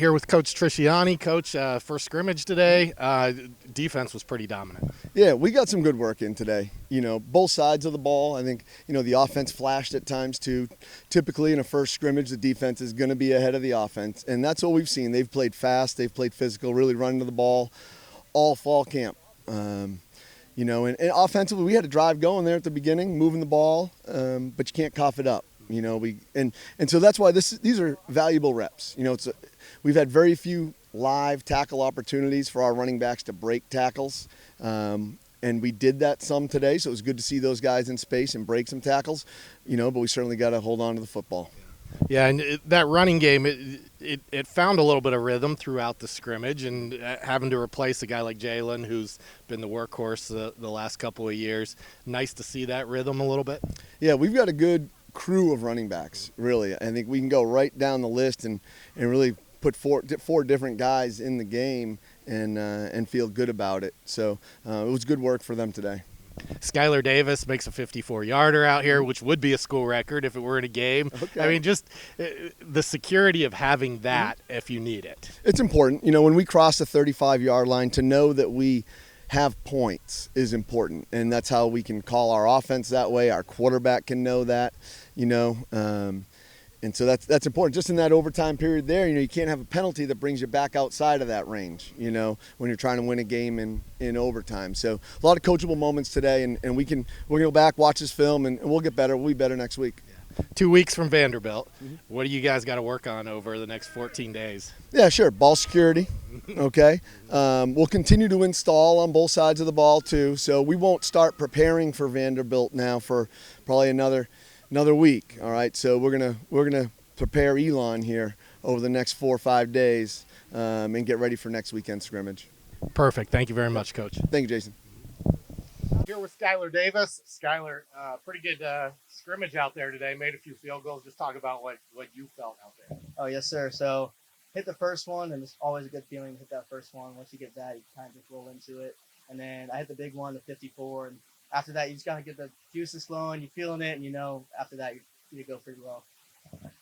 Here with Coach Trisciani. Coach, first scrimmage today. Defense was pretty dominant. Yeah, we got some good work in today. Both sides of the ball. I think, the offense flashed at times too. Typically in a first scrimmage, the defense is going to be ahead of the offense. And that's what we've seen. They've played fast, they've played physical, really running to the ball all fall camp. And offensively, we had a drive going there at the beginning, moving the ball, but you can't cough it up. So that's why these are valuable reps. We've had very few live tackle opportunities for our running backs to break tackles, and we did that some today. So it was good to see those guys in space and break some tackles. But we certainly got to hold on to the football. Yeah, and that running game, it found a little bit of rhythm throughout the scrimmage, and having to replace a guy like Jalen, who's been the workhorse the last couple of years. Nice to see that rhythm a little bit. Yeah, we've got a good crew of running backs, really. I think we can go right down the list and really put four different guys in the game and feel good about it. So it was good work for them today. Syler Davis makes a 54-yarder out here, which would be a school record if it were in a game. Okay. I mean, just the security of having that if you need it. It's important. When we cross the 35-yard line, to know that we have points is important, and that's how we can call our offense that way. Our quarterback can know that, and so that's important. Just in that overtime period there, you can't have a penalty that brings you back outside of that range, when you're trying to win a game in overtime. So a lot of coachable moments today, and we're going to go back, watch this film, and we'll get better. We'll be better next week. 2 weeks from Vanderbilt. What do you guys got to work on over the next 14 days? Yeah, sure. Ball security. Okay. We'll continue to install on both sides of the ball too. So we won't start preparing for Vanderbilt now for probably another week. All right. So we're gonna prepare Elon here over the next 4 or 5 days and get ready for next weekend's scrimmage. Perfect. Thank you very much, Coach. Thank you, Jason. Here with Syler Davis. Syler, pretty good scrimmage out there today. Made a few field goals. Just talk about what you felt out there. Oh, yes, sir. So hit the first one, and it's always a good feeling to hit that first one. Once you get that, you kind of just roll into it. And then I hit the big one, the 54. And after that, you just got to get the juices flowing. You're feeling it, and after that, you go pretty well.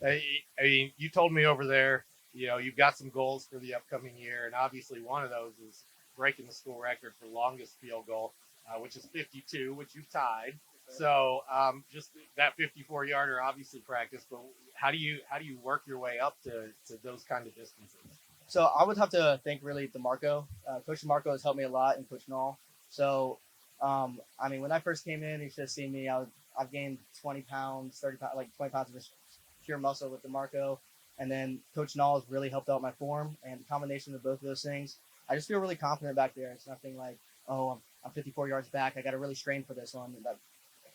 I mean, you told me over there, you've got some goals for the upcoming year, and obviously one of those is breaking the school record for longest field goal. Which is 52, which you've tied. So just that 54-yarder, obviously practice, but how do you work your way up to those kind of distances? So I would have to thank really DeMarco. Coach DeMarco has helped me a lot, and Coach Null. So, when I first came in, you should have seen me. I've gained 20 pounds, 30 pounds, like 20 pounds of just pure muscle with DeMarco. And then Coach Null has really helped out my form, and the combination of both of those things, I just feel really confident back there. It's nothing like, oh, I'm 54 yards back. I got to really strain for this one. But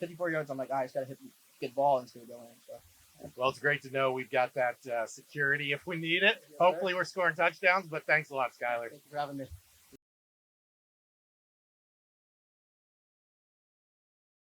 54 yards, I'm like, I just got to hit the ball instead of going in. So. Well, it's great to know we've got that security if we need it. Yes, hopefully we're scoring touchdowns, but thanks a lot, Syler. Thank you for having me.